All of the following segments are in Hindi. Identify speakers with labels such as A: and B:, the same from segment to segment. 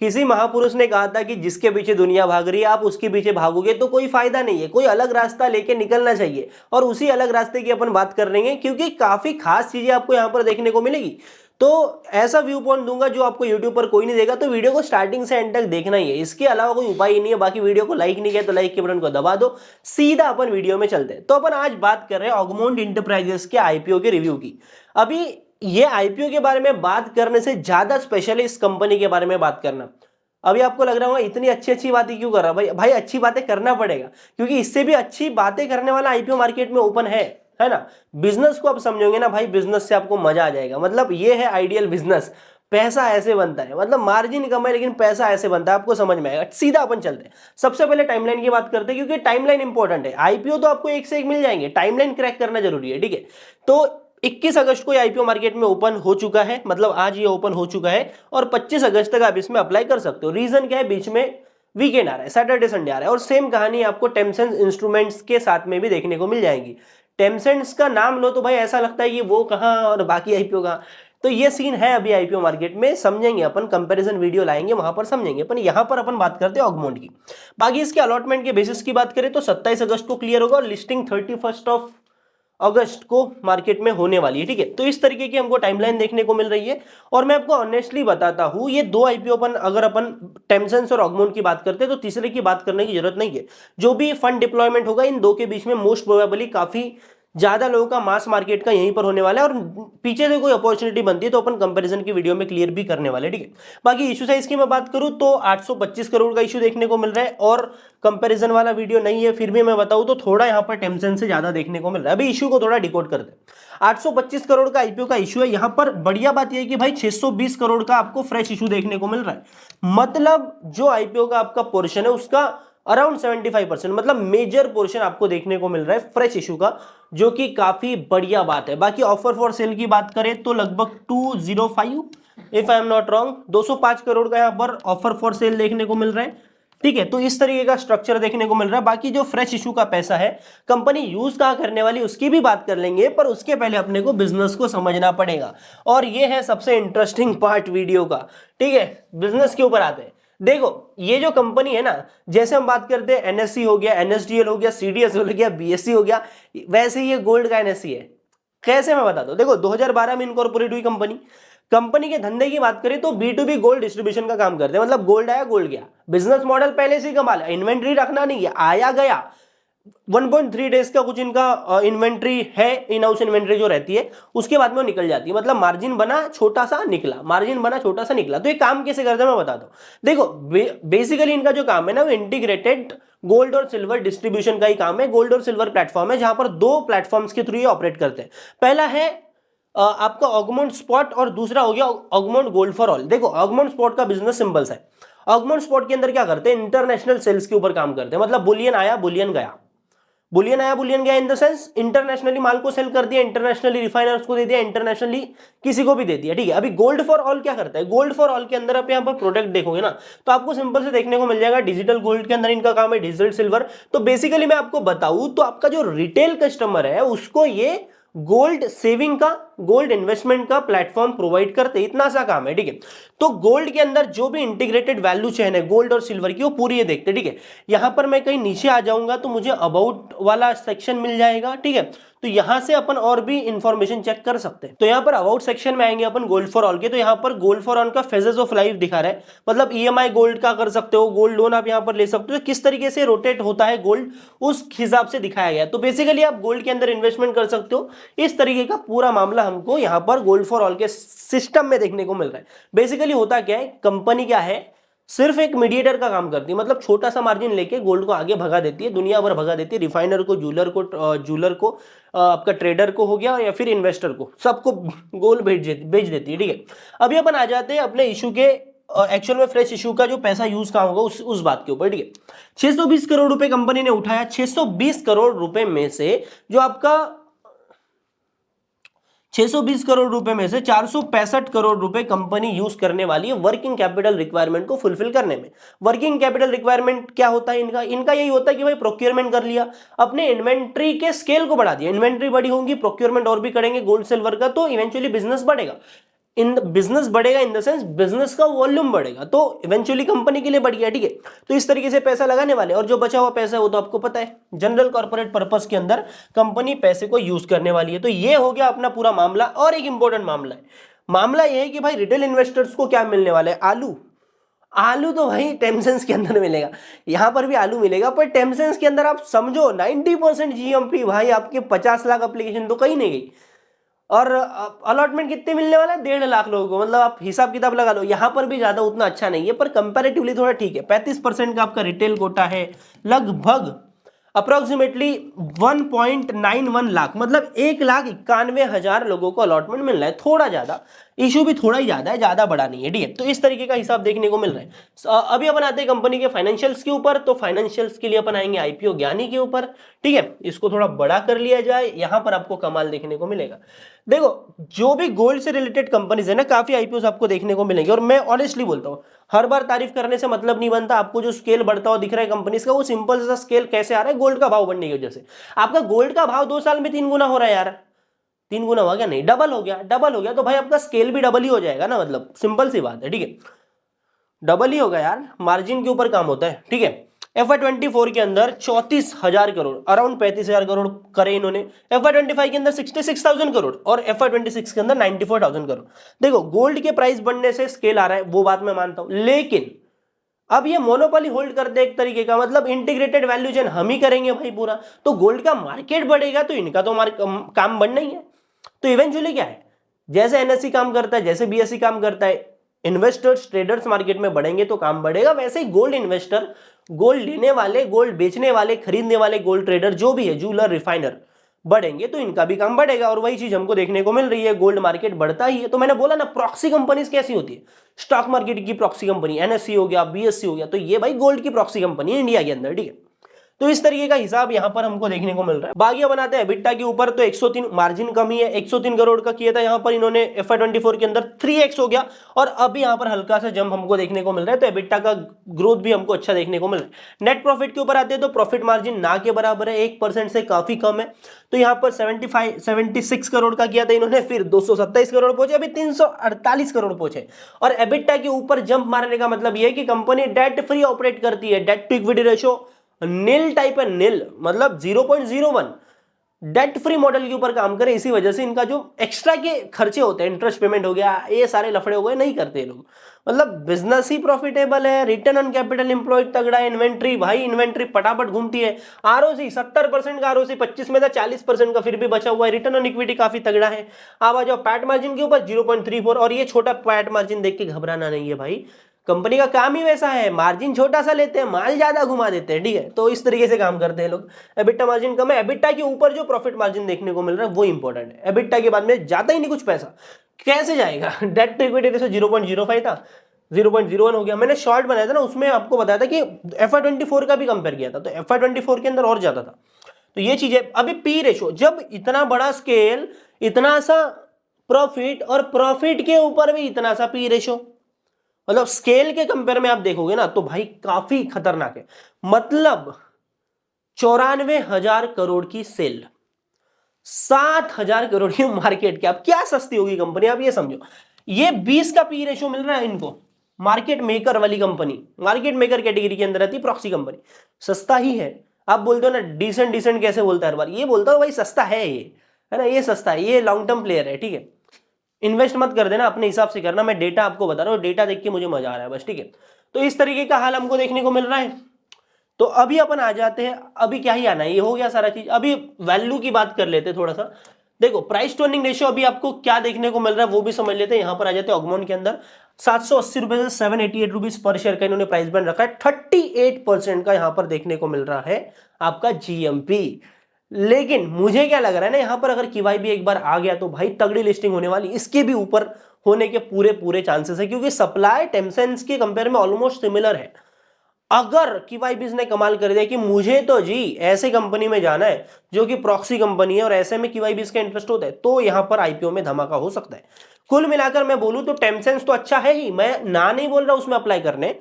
A: किसी महापुरुष ने कहा था कि जिसके पीछे दुनिया भाग रही है आप उसके पीछे भागोगे तो कोई फायदा नहीं है, कोई अलग रास्ता लेके निकलना चाहिए। और उसी अलग रास्ते की अपन बात कर लेंगे क्योंकि काफी खास चीजें आपको यहाँ पर देखने को मिलेगी। तो ऐसा व्यू पॉइंट दूंगा जो आपको यूट्यूब पर कोई नहीं देगा, तो वीडियो को स्टार्टिंग से एंड तक देखना ही है, इसके अलावा कोई उपाय ही नहीं है। बाकी वीडियो को लाइक नहीं किया तो लाइक के बटन को दबा दो, सीधा अपन वीडियो में चलते हैं। तो अपन आज बात कर रहे हैं ऑगमोंट इंटरप्राइजेस के आईपीओ के रिव्यू की। अभी ये आईपीओ के बारे में बात करने से ज्यादा स्पेशल है इस कंपनी के बारे में बात करना। अभी आपको लग रहा होगा इतनी अच्छी अच्छी बातें क्यों कर रहा भाई, भाई अच्छी बातें करना पड़ेगा क्योंकि इससे भी अच्छी बातें करने वाला आईपीओ मार्केट में ओपन है ना। बिजनेस को आप समझोगे ना भाई, बिजनेस से आपको मजा आ जाएगा। मतलब ये है आइडियल बिजनेस, पैसा ऐसे बनता है, मतलब मार्जिन कम है लेकिन पैसा ऐसे बनता है, आपको समझ में आएगा। सीधा अपन चलते हैं, सबसे पहले टाइमलाइन की बात करते हैं क्योंकि टाइमलाइन इंपॉर्टेंट है। आईपीओ तो आपको एक से एक मिल जाएंगे, टाइमलाइन क्रैक करना जरूरी है, ठीक है। तो 21 अगस्त को आईपीओ मार्केट में ओपन हो चुका है, मतलब आज ये ओपन हो चुका है और 25 अगस्त तक आप इसमें अप्लाई कर सकते हो। रीजन क्या है, बीच में वीकेंड आ रहा है, सैटरडे संडे आ रहा है। और सेम कहानी आपको टेम्सेंट इंस्ट्रूमेंट्स के साथ में भी देखने को मिल जाएंगी। टेम्सेंट्स का नाम लो तो भाई ऐसा लगता है कि वो कहाँ और बाकी आईपीओ कहाँ। तो ये सीन है अभी आईपीओ मार्केट में, समझेंगे अपन, कंपैरिजन वीडियो लाएंगे वहां पर समझेंगे। पर यहां पर अपन बात करते हैं ऑगमोंट की। बाकी इसके अलॉटमेंट के बेसिस की बात करें तो 27 अगस्त को क्लियर होगा और लिस्टिंग 31 अगस्त को मार्केट में होने वाली है, ठीक है। तो इस तरीके की हमको टाइमलाइन देखने को मिल रही है। और मैं आपको ऑनेस्टली बताता हूं, ये दो आईपीओ अपन अगर अपन टेम्सेंस और ऑगमोंट की बात करते हैं तो तीसरे की बात करने की जरूरत नहीं है। जो भी फंड डिप्लॉयमेंट होगा इन दो के बीच में मोस्ट प्रोबेबली काफी ज्यादा लोगों का मास मार्केट का यहीं पर होने वाला है। और पीछे से कोई अपॉर्चुनिटी बनती है तो अपन कंपैरिजन की वीडियो में क्लियर भी करने वाले, ठीक है। बाकी इशू साइज की मैं बात करूं तो 825 करोड़ का इशू देखने को मिल रहा है और कंपैरिजन वाला वीडियो नहीं है, फिर भी मैं बताऊं तो थोड़ा यहां पर टेम्सन से ज्यादा देखने को मिल रहा है। अभी इशू को थोड़ा डिकोड करते हैं। 825 करोड़ का आईपीओ का इशू है। यहां पर बढ़िया बात यह है कि भाई 620 करोड़ का आपको फ्रेश इशू देखने को मिल रहा है। मतलब जो आईपीओ का आपका पोर्शन है उसका अराउंड 75%, मतलब मेजर पोर्शन आपको देखने को मिल रहा है फ्रेश इशू का, जो कि काफी बढ़िया बात है। बाकी ऑफर फॉर सेल की बात करें तो लगभग 205, if I am not wrong, 205 crore का यहां पर ऑफर फॉर सेल देखने को मिल रहा है, ठीक है। तो इस तरीके का स्ट्रक्चर देखने को मिल रहा है। बाकी जो फ्रेश इशू का पैसा है कंपनी यूज कहां करने वाली उसकी भी बात कर लेंगे, पर उसके पहले अपने को बिजनेस को समझना पड़ेगा। और ये है सबसे इंटरेस्टिंग पार्ट वीडियो का, ठीक है। बिजनेस के ऊपर आते हैं। देखो ये जो कंपनी है ना, जैसे हम बात करते हैं एनएससी हो गया, एनएसडीएल हो गया, सीडीएस हो गया, बीएससी हो गया, वैसे ही ये गोल्ड का एनएससी है। कैसे मैं बताता हूं, देखो 2012 में इनकॉर्पोरेट हुई कंपनी। कंपनी के धंधे की बात करें तो B2B गोल्ड डिस्ट्रीब्यूशन का काम करते हैं, मतलब गोल्ड आया गोल्ड गया। बिजनेस मॉडल पहले से ही कमाल है, इन्वेंट्री रखना नहीं है, आया गया। 1.3 डेज का कुछ इनका इन्वेंट्री है, इन हाउस इन्वेंट्री जो रहती है, उसके बाद में वो निकल जाती है। मतलब मार्जिन बना छोटा सा निकला, मार्जिन बना छोटा सा निकला। तो ये काम कैसे करते हैं मैं बताता हूं। देखो बेसिकली इनका जो काम है ना वो इंटीग्रेटेड गोल्ड और सिल्वर डिस्ट्रीब्यूशन का ही काम है। गोल्ड और सिल्वर प्लेटफॉर्म है जहां पर दो प्लेटफॉर्म्स के थ्रू ये ऑपरेट करते हैं। पहला है आपका ऑगमोंट स्पॉट और दूसरा हो गया ऑगमोंट गोल्ड फॉर ऑल। देखो ऑगमोंट स्पॉट का बिजनेस सिंपल है। ऑगमोंट स्पॉट के अंदर क्या करते हैं, इंटरनेशनल सेल्स के ऊपर काम करते हैं। मतलब बुलियन आया बुलियन गया, बुलियन आया बुलियन गया, इन द सेंस इंटरनेशनली माल को सेल कर दिया, इंटरनेशनली रिफाइनर्स को दे दिया, इंटरनेशनली किसी को भी दे दिया, ठीक है। अभी गोल्ड फॉर ऑल क्या करता है, गोल्ड फॉर ऑल के अंदर आप यहाँ पर प्रोडक्ट देखोगे ना तो आपको सिंपल से देखने को मिल जाएगा डिजिटल गोल्ड के अंदर इनका काम है, डिजिटल सिल्वर। तो बेसिकली मैं आपको बताऊं तो आपका जो रिटेल कस्टमर है उसको ये गोल्ड सेविंग का, गोल्ड इन्वेस्टमेंट का प्लेटफॉर्म प्रोवाइड करते, इतना सा काम है, ठीक है। तो गोल्ड के अंदर जो भी इंटीग्रेटेड वैल्यू चेन है गोल्ड और सिल्वर की वो पूरी ये देखते, ठीक है। यहां पर मैं कहीं नीचे आ जाऊंगा तो मुझे अबाउट वाला सेक्शन मिल जाएगा, ठीक है। तो यहां से अपन और भी इंफॉर्मेशन चेक कर सकते हैं। तो यहां पर अबाउट सेक्शन में आएंगे अपन गोल्ड फॉर ऑल के, तो यहां पर गोल्ड फॉर ऑल का फेजेस ऑफ लाइफ दिखा रहा है। मतलब ईएमआई गोल्ड का कर सकते हो, गोल्ड लोन आप यहां पर ले सकते हो, किस तरीके से रोटेट होता है गोल्ड उस हिसाब से दिखाया गया है। तो बेसिकली आप गोल्ड के अंदर इन्वेस्टमेंट कर सकते हो। इस तरीके का पूरा मामला हमको यहां पर गोल्ड फॉर ऑल के सिस्टम में देखने को मिल रहा है। बेसिकली होता क्या है, कंपनी क्या है, सिर्फ एक मीडिएटर का काम करती है। मतलब छोटा सा मार्जिन लेके गोल्ड को आगे भगा देती है, दुनिया भर भगा देती है, रिफाइनर को, जूलर को आपका ट्रेडर को हो गया या फिर इन्वेस्टर को, सबको गोल्ड बेच देती है, ठीक है। अभी अपन आ जाते हैं अपने इशू के एक्चुअल में फ्रेश इशू का जो पैसा यूज कहां होगा उस बात के ऊपर, ठीक है। 620 करोड़ रुपए कंपनी ने उठाया। 620 करोड़ रुपए में से जो आपका 620 करोड़ रुपए में से 465 करोड़ रुपए कंपनी यूज करने वाली है वर्किंग कैपिटल रिक्वायरमेंट को फुलफिल करने में। वर्किंग कैपिटल रिक्वायरमेंट क्या होता है इनका यही होता है कि भाई प्रोक्योरमेंट कर लिया, अपने इन्वेंट्री के स्केल को बढ़ा दिया, इन्वेंट्री बड़ी होगी, प्रोक्योरमेंट और भी करेंगे गोल्ड सिल्वर का, तो इवेंचुअली बिजनेस बढ़ेगा। इन बिजनेस बढ़ेगा इन द सेंस बिजनेस का वॉल्यूम बढ़ेगा तो इवेंचुअली कंपनी के लिए बढ़ गया, ठीक है। तो इस तरीके से पैसा लगाने वाले, और जो बचा हुआ पैसा है वो तो आपको पता है जनरल कॉर्पोरेट पर्पस के अंदर कंपनी पैसे को यूज करने वाली है। तो ये हो गया अपना पूरा मामला। और एक इंपॉर्टेंट मामला है, मामला ये है कि भाई रिटेल इन्वेस्टर्स को क्या मिलने वाला है, आलू। आलू तो भाई टेम्सेंस के अंदर मिलेगा, यहां पर भी आलू मिलेगा, पर टेम्सेंस के अंदर आप समझो 90% जीएमपी भाई आपके 50 लाख एप्लीकेशन तो कहीं नहीं गई। और अलॉटमेंट कितने मिलने वाला है, 1.5 लाख लोगों को, मतलब आप हिसाब किताब लगा लो। यहां पर भी ज्यादा उतना अच्छा नहीं है, पर कंपैरेटिवली थोड़ा ठीक है। 35% का आपका रिटेल कोटा है, लगभग अप्रोक्सीमेटली 1.91 लाख, मतलब 1,91,000 लोगों को अलॉटमेंट मिल रहा है। थोड़ा ज्यादा इशू भी थोड़ा ही ज्यादा है, ज्यादा बड़ा नहीं है, ठीक है। तो इस तरीके का हिसाब देखने को मिल रहा है। अभी अपन आते हैं कंपनी के फाइनेंशियल्स के ऊपर। तो फाइनेंशियल्स के लिए अपन आएंगे आईपीओ ज्ञानी के ऊपर, ठीक है। इसको थोड़ा बड़ा कर लिया जाए, यहां पर आपको कमाल देखने को मिलेगा। देखो जो भी गोल्ड से रिलेटेड कंपनीज है ना, काफी आईपीओ आपको देखने को मिलेंगे। और मैं ऑनेस्टली बोलता हूं, हर बार तारीफ करने से मतलब नहीं बनता। आपको जो स्केल बढ़ता हुआ दिख रहा है कंपनीज का, वो सिंपल सा स्केल कैसे आ रहा है, गोल्ड का भाव बढ़ने की वजह से। आपका गोल्ड का भाव 2 साल में 3 गुना हो रहा है यार। 3 गुना हुआ क्या, नहीं डबल हो गया, डबल हो गया तो भाई आपका स्केल भी डबल ही हो जाएगा ना, मतलब सिंपल सी बात है, ठीक है। डबल ही होगा यार, मार्जिन के ऊपर काम होता है, ठीक है। FY24 के अंदर 34,000 करोड़, अराउंड 35,000 करोड़ करे इन्होंने। FY25 के अंदर 66,000 करोड़ और FY26 के अंदर 94,000 करोड़। देखो गोल्ड के प्राइस बढ़ने से स्केल आ रहा है, वो बात मैं मानता हूं, लेकिन अब ये मोनोपोली होल्ड करते एक तरीके का, मतलब इंटीग्रेटेड वैल्यू चेन हम ही करेंगे भाई पूरा। तो गोल्ड का मार्केट बढ़ेगा तो इनका तो काम बढ़ना ही है। तो इवेंचुअली क्या है, जैसे एनएससी काम करता है, जैसे बीएससी काम करता है, इन्वेस्टर्स ट्रेडर्स मार्केट में बढ़ेंगे तो काम बढ़ेगा, वैसे ही गोल्ड इन्वेस्टर, गोल्ड लेने वाले, गोल्ड बेचने वाले, खरीदने वाले, गोल्ड ट्रेडर जो भी है, जूलर, रिफाइनर, बढ़ेंगे तो इनका भी काम बढ़ेगा। और वही चीज हमको देखने को मिल रही है, गोल्ड मार्केट बढ़ता ही है। तो मैंने बोला ना, प्रॉक्सी कंपनीज कैसी होती है, स्टॉक मार्केट की प्रॉक्सी कंपनी एनएससी हो गया, बीएससी हो गया, तो ये भाई गोल्ड की प्रॉक्सी कंपनी है इंडिया के अंदर, ठीक है। तो इस तरीके का हिसाब यहां पर हमको देखने को मिल रहा है। बागिया बनाते हैं एबिटा के ऊपर, तो 103 मार्जिन कमी है, 103 करोड़ का किया था यहां पर इन्होंने, FY24 के अंदर 3x हो गया। और अभी यहां पर हल्का सा जंप हमको देखने को मिल रहा है, तो एबिटा का ग्रोथ भी हमको अच्छा देखने को मिल रहा है। नेट प्रॉफिट के ऊपर आते हैं तो प्रॉफिट मार्जिन ना के बराबर है, 1% से काफी कम है। तो यहाँ पर 76 करोड़ का किया था इन्होंने, फिर 227 करोड़ पहुंचे, अभी 348 करोड़ पहुंचे। और एबिटा के ऊपर जंप मारने का मतलब यह है कि कंपनी डेट फ्री ऑपरेट करती है, debt to equity ratio nil type है, नील मतलब 0.01, डेट फ्री मॉडल के ऊपर काम करे। इसी वजह से इनका जो एक्स्ट्रा के खर्चे होते हैं, इंटरेस्ट पेमेंट हो गया, ये सारे लफड़े हो गए, नहीं करते ये लोग। मतलब बिजनेस ही प्रॉफिटेबल है, रिटर्न ऑन कैपिटल एम्प्लॉयड तगड़ा है, इन्वेंट्री भाई इन्वेंट्री पटापट घूमती है, आरओसी 70% का, आरओसी 25 में था, 40% का फिर भी बचा हुआ है, रिटर्न ऑन इक्विटी काफी तगड़ा है। अब आ जाओ पैट मार्जिन के ऊपर 0.34, और ये छोटा पैट मार्जिन देख के घबराना नहीं है भाई, कंपनी का काम ही वैसा है, मार्जिन छोटा सा लेते हैं, माल ज्यादा घुमा देते हैं, ठीक है। तो इस तरीके से काम करते हैं लोग। एबिटा मार्जिन कम है, एबिटा के ऊपर जो प्रॉफिट मार्जिन देखने को मिल रहा है वो इंपॉर्टेंट है। एबिटा के बाद में जाता ही नहीं कुछ पैसा, कैसे जाएगा, डेट टू इक्विटी रेशो 0.05 था, 0.01 हो गया। मैंने शॉर्ट बनाया था ना, उसमें आपको बताया था कि FY24 का भी कंपेयर किया था, तो FY24 के अंदर और ज्यादा था। तो ये चीज है। अभी पी रेशो, जब इतना बड़ा स्केल, इतना सा प्रॉफिट, और प्रॉफिट के ऊपर भी इतना सा पी रेशो, मतलब स्केल के कंपेयर में आप देखोगे ना तो भाई काफी खतरनाक है। मतलब 94,000 करोड़ की सेल, 7,000 करोड़ की मार्केट कैप, क्या सस्ती होगी कंपनी, आप ये समझो। ये 20 का पी रेशो मिल रहा है इनको, मार्केट मेकर वाली कंपनी, मार्केट मेकर कैटेगरी के अंदर रहती है प्रॉक्सी कंपनी, सस्ता ही है। आप बोलते हो ना डिसेंट डिसेंट कैसे बोलता है हर बार, ये बोलता हूं भाई सस्ता है ये, है ना, ये सस्ता है, ये लॉन्ग टर्म प्लेयर है, ठीक है। इन्वेस्ट मत कर देना, अपने हिसाब से करना, मैं डेटा आपको बता रहा हूँ, डेटा देख के मुझे मजा आ रहा है बस, ठीक है। तो इस तरीके का हाल हमको देखने को मिल रहा है। तो अभी अपन आ जाते हैं, अभी क्या ही आना है, ये हो गया सारा चीज। अभी वैल्यू की बात कर लेते हैं थोड़ा सा। देखो प्राइस टू अर्निंग रेशियो अभी आपको क्या देखने को मिल रहा है वो भी समझ लेते हैं। यहां पर आ जाते हैं ऑगमोन के अंदर, 780 रुपए से 788 रुपीज पर शेयर का इन्होंने प्राइस बैंड रखा है। 38% का यहां पर देखने को मिल रहा है आपका जीएमपी। लेकिन मुझे क्या लग रहा है ना, यहां पर अगर QYB एक बार आ गया तो भाई तगड़ी लिस्टिंग होने वाली, इसके भी ऊपर होने के पूरे पूरे चांसेस है, क्योंकि सप्लाई टेमसेंस के कंपेयर में ऑलमोस्ट सिमिलर है। अगर QYB ने कमाल कर दिया कि मुझे तो जी ऐसे कंपनी में जाना है जो कि प्रॉक्सी कंपनी है और ऐसे में QYB का इंटरेस्ट होता है, तो यहां पर आईपीओ में धमाका हो सकता है। कुल मिलाकर मैं बोलूं तो टेमसेंस तो अच्छा है ही, मैं ना नहीं बोल रहा उसमें अप्लाई करने,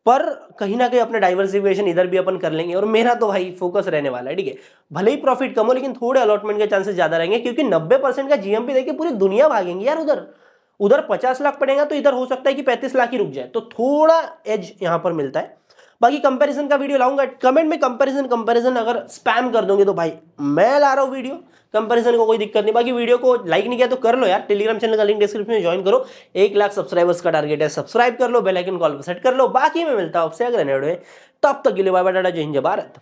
A: पर कहीं ना कहीं अपना डाइवर्सिफिकेशन इधर भी अपन कर लेंगे। और मेरा तो भाई फोकस रहने वाला है, ठीक है। भले ही प्रॉफिट कम हो लेकिन थोड़े अलॉटमेंट के चांसेस ज्यादा रहेंगे, क्योंकि 90% का जीएमपी देके पूरी दुनिया भागेंगी यार उधर। उधर 50 लाख पड़ेगा तो इधर हो सकता है कि 35 लाख ही रुक जाए, तो थोड़ा एज यहां पर मिलता है। बाकी कंपैरिजन का वीडियो लाऊंगा, कमेंट में कंपैरिजन अगर स्पैम कर दोगे तो भाई मैं ला रहा हूं वीडियो, कंपैरिजन को कोई दिक्कत नहीं। बाकी वीडियो को लाइक नहीं किया तो कर लो यार, टेलीग्राम चैनल का लिंक डिस्क्रिप्शन में ज्वाइन करो, 1 लाख सब्सक्राइबर्स का टारगेट है, सब्सक्राइब कर लो, बेल आइकन कॉल पर सेट कर लो। बाकी मैं मिलता हूं आपसे अगले वीडियो में, तब तक के लिए बाय बाय, टाटा, जय हिंद, जय भारत।